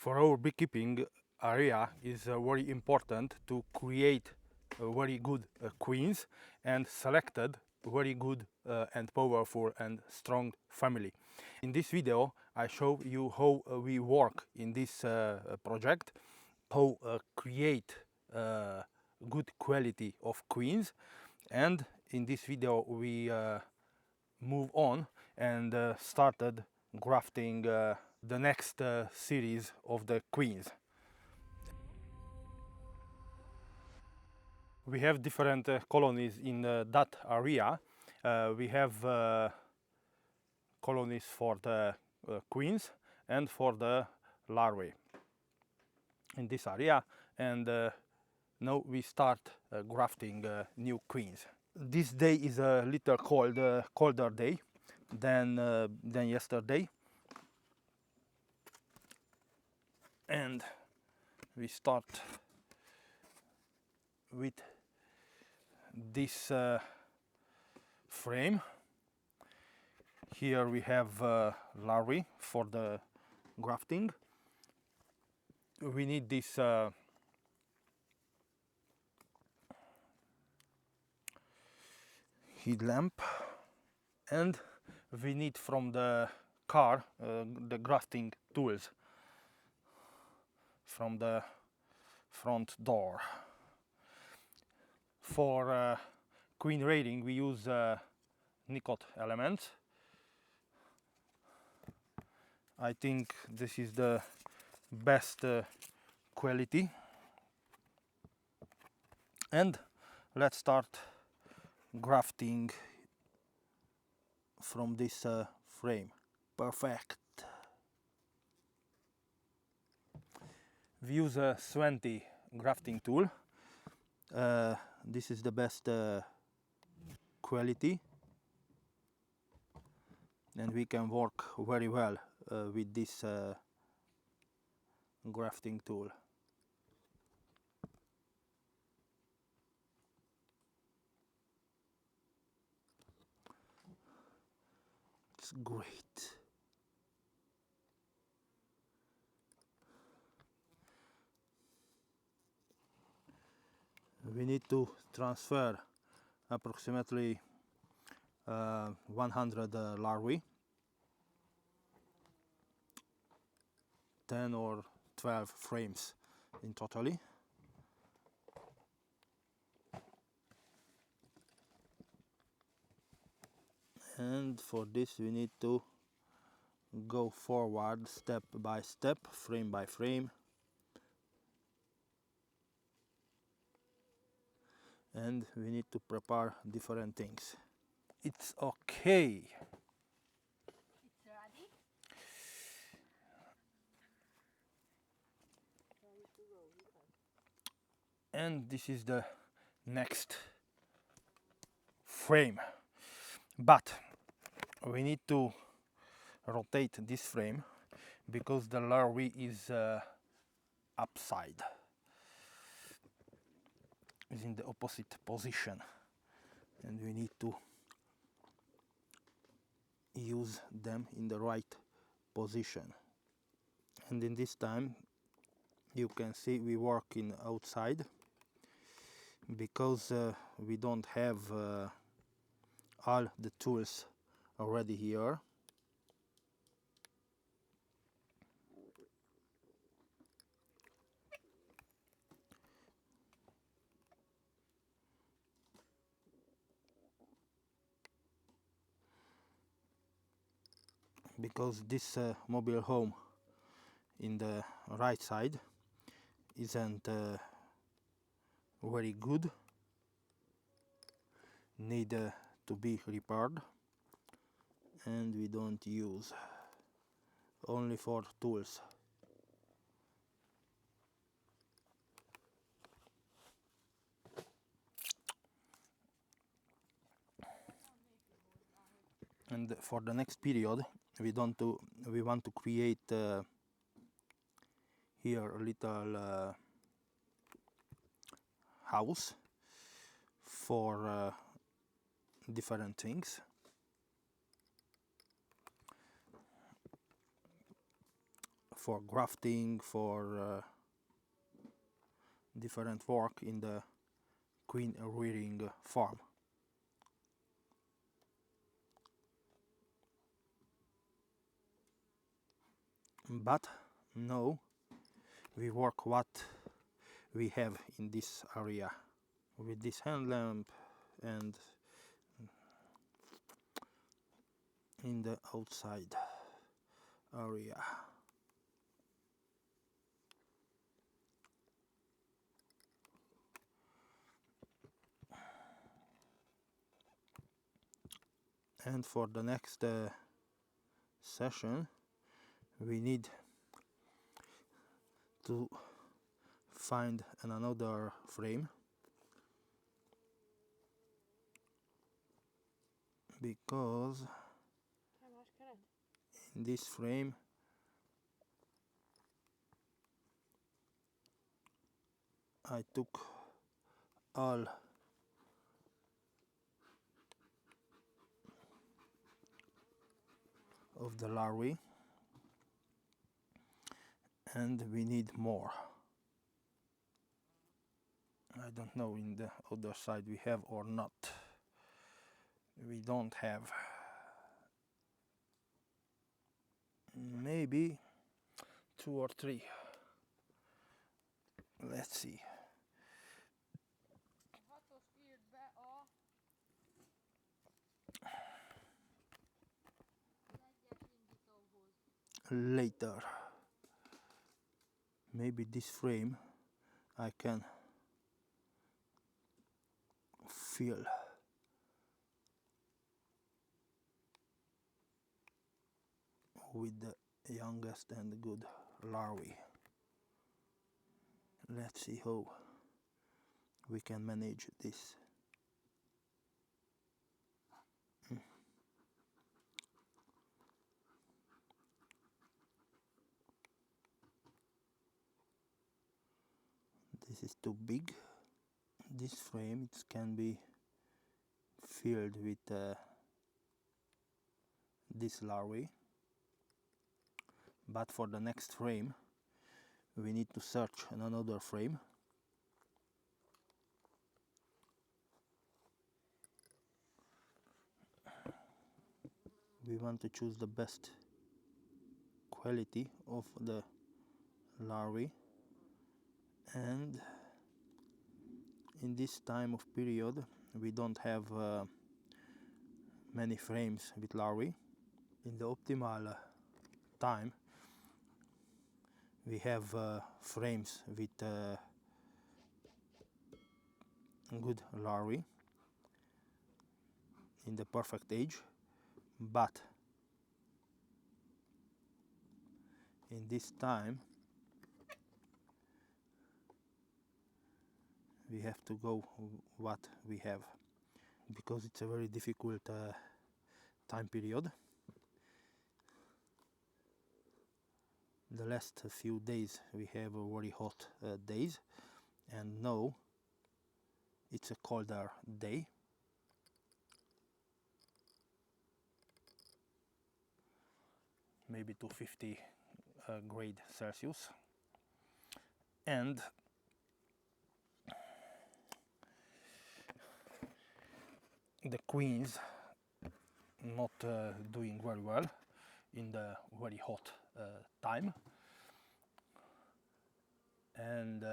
For our beekeeping area is very important to create very good queens and selected very good and powerful and strong family. In this video I show you how we work in this project, how create good quality of queens, and in this video we move on and started grafting the next series of the queens. We have different colonies in that area. We have colonies for the queens and for the larvae in this area, and now we start grafting new queens. This day is a little colder day than yesterday, and we start with this frame. Here we have larvae for the grafting. We need this heat lamp, and we need from the car the grafting tools from the front door. For queen rating we use nickel elements. I think this is the best quality, and let's start grafting from this frame. Perfect. We use a 20 grafting tool. This is the best quality, and we can work very well with this grafting tool. It's great. We need to transfer approximately 100 larvae, 10 or 12 frames in totally. And for this we need to go forward step by step, frame by frame, and we need to prepare different things. It's okay. It's ready? And this is the next frame, but we need to rotate this frame because the larvae is upside, is in the opposite position, and we need to use them in the right position. And in this time you can see we work in outside because we don't have all the tools already here. Because this mobile home in the right side isn't very good, need to be repaired, and we don't use, only for tools. And for the next period we want to create here a little house for different things. for grafting, for different work in the queen rearing farm. But now we work what we have in this area with this hand lamp and in the outside area. And for the next session we need to find another frame, because in this frame I took all of the larvae and we need more. I don't know in the other side we have or not. We don't have. Maybe 2 or 3. Let's see. Later, maybe this frame I can fill with the youngest and good larvae. Let's see how we can manage this. This is too big. This frame it can be filled with this larvae, but for the next frame we need to search another frame. We want to choose the best quality of the larvae, and in this time of period we don't have many frames with larvae. In the optimal time we have frames with good larvae in the perfect age, but in this time we have to go what we have, because it's a very difficult time period. The last few days we have very hot days, and now it's a colder day. Maybe to 50 grade Celsius, and the queens not doing very well in the very hot time, and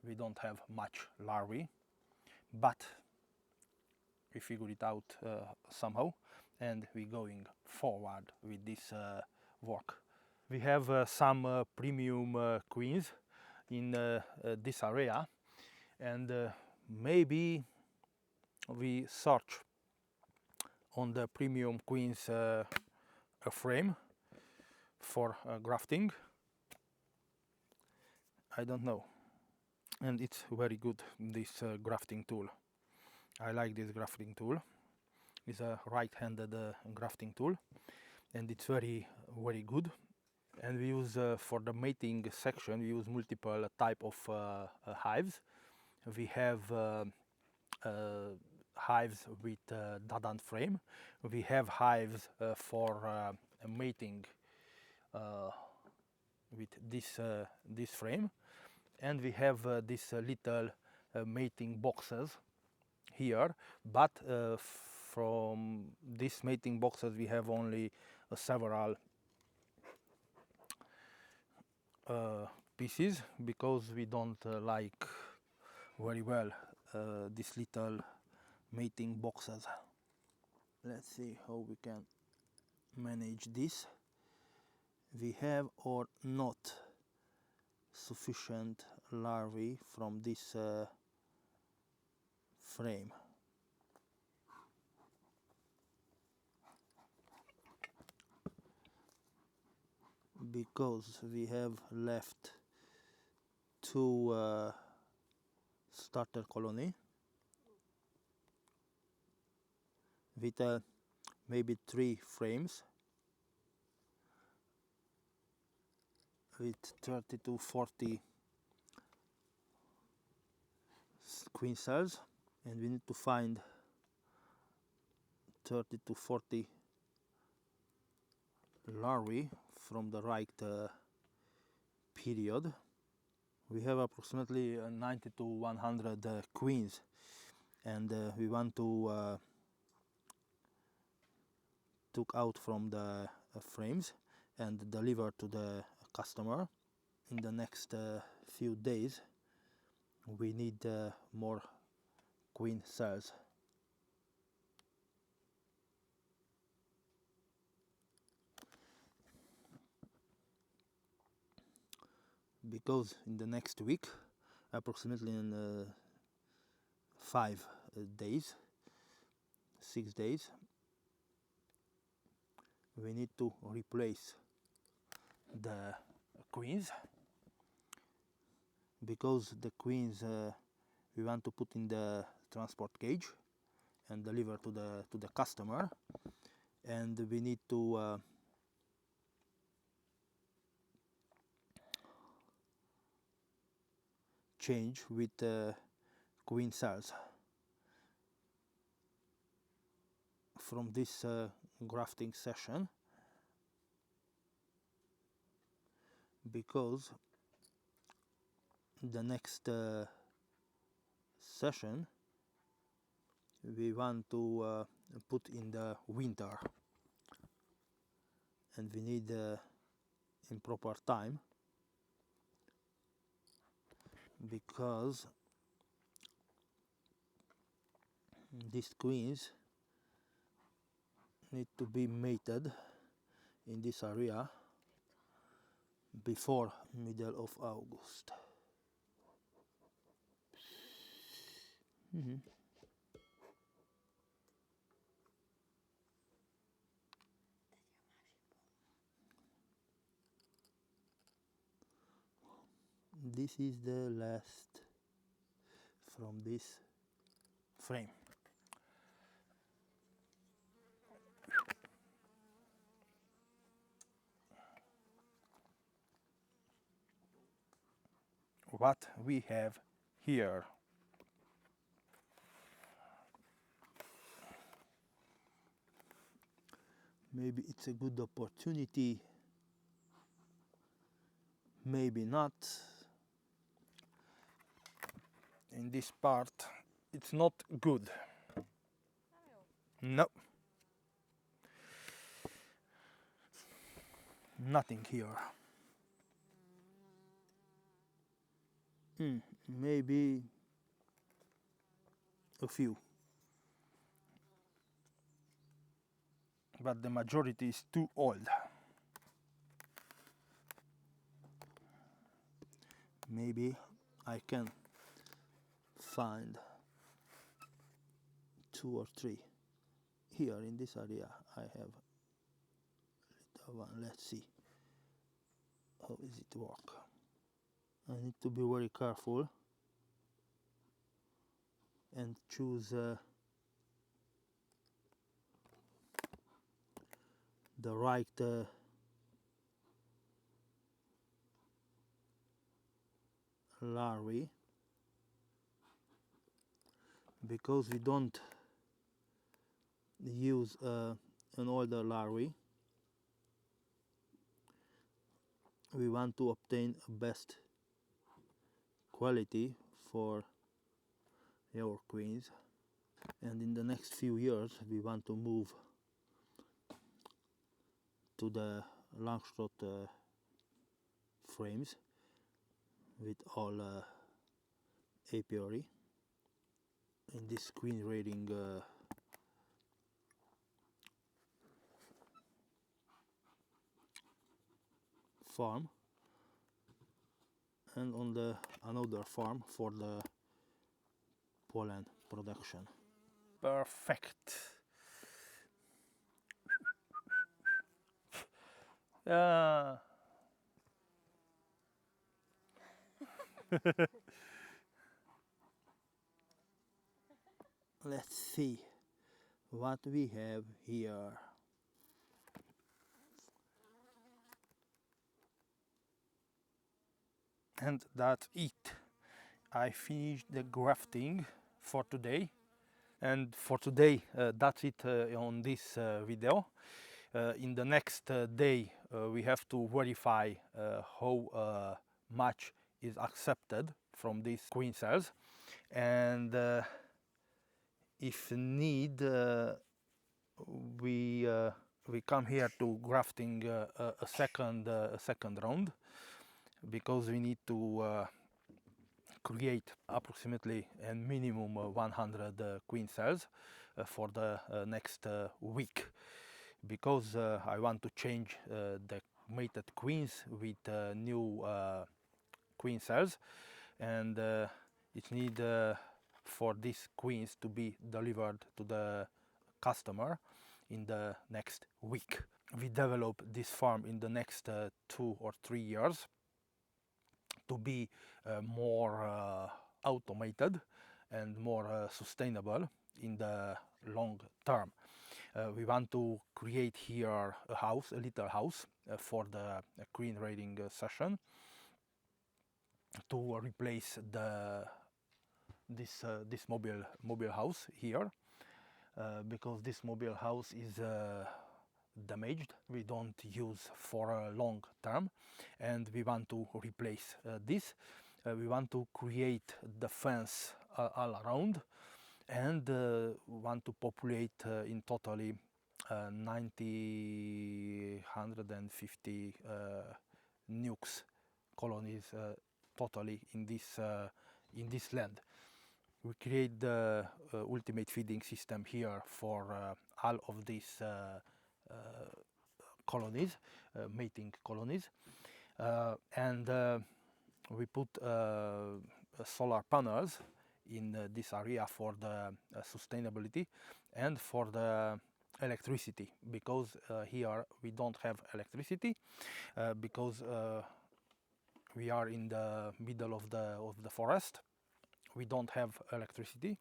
we don't have much larvae, but we figure it out somehow, and we're going forward with this work. We have some premium queens in this area, and maybe we search on the premium queens a frame for grafting. I don't know, and it's very good, this grafting tool. I like this grafting tool. It's a right-handed grafting tool, and it's very good. And we use for the mating section we use multiple type of hives. We have hives with Dadan frame. We have hives for mating with this frame, and we have these little mating boxes here, but from these mating boxes we have only several pieces, because we don't like very well these little mating boxes. Let's see how we can manage this. We have or not sufficient larvae from this frame. Because we have left two starter colony with maybe 3 frames with 30 to 40 queen cells, and we need to find 30 to 40 larvae from the right period. We have approximately 90 to 100 queens, and we want to took out from the frames and deliver to the customer. In the next few days we need more queen cells. Because in the next week, approximately in 5 days, 6 days, we need to replace the queens, because the queens we want to put in the transport cage and deliver to the customer, and we need to change with queen cells from this grafting session, because the next session we want to put in the winter, and we need in proper time, because these queens need to be mated in this area before middle of August. This is the last from this frame. What we have here. Maybe it's a good opportunity, maybe not. In this part it's not good. No, nothing here. Maybe a few, but the majority is too old. Maybe I can find 2 or 3 here in this area. I have little one. Let's see how is it work. I need to be very careful and choose the right larvae, because we don't use an older larvae. we want to obtain best quality for our queens, and in the next few years we want to move to the Langstroth frames with all apiary in this queen raiding farm, and on the another farm for the pollen production. Perfect. Yeah. Let's see what we have here. And that's it. I finished the grafting for today. And for today, that's it on this video. In the next day, we have to verify how much is accepted from these queen cells. And if need, we come here to grafting a second round, because we need to create approximately a minimum 100 queen cells for the next week, because I want to change the mated queens with new queen cells, and it need for these queens to be delivered to the customer in the next week. We develop this farm in the next 2 or 3 years to be more automated and more sustainable in the long term. We want to create here a house, a little house for the queen raiding session, to replace this mobile house here, because this mobile house is damaged. We don't use for a long term, and we want to replace this. We want to create the fence all around, and want to populate in totally 150 nukes colonies totally in this land. We create the ultimate feeding system here for all of these colonies, mating colonies, and we put solar panels in this area for the sustainability and for the electricity, because here we don't have electricity, because we are in the middle of the forest. We don't have electricity,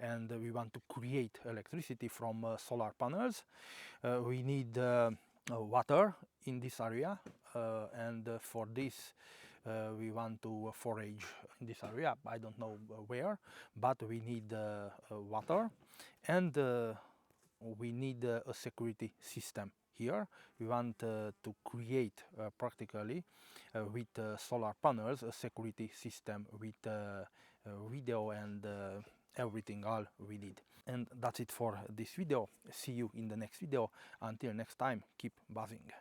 and we want to create electricity from solar panels. We need water in this area, and for this we want to forage in this area. I don't know where, but we need water, and we need a security system here. We want to create practically with solar panels a security system with video and everything all we need. And that's it for this video. See you in the next video. Until next time, keep buzzing.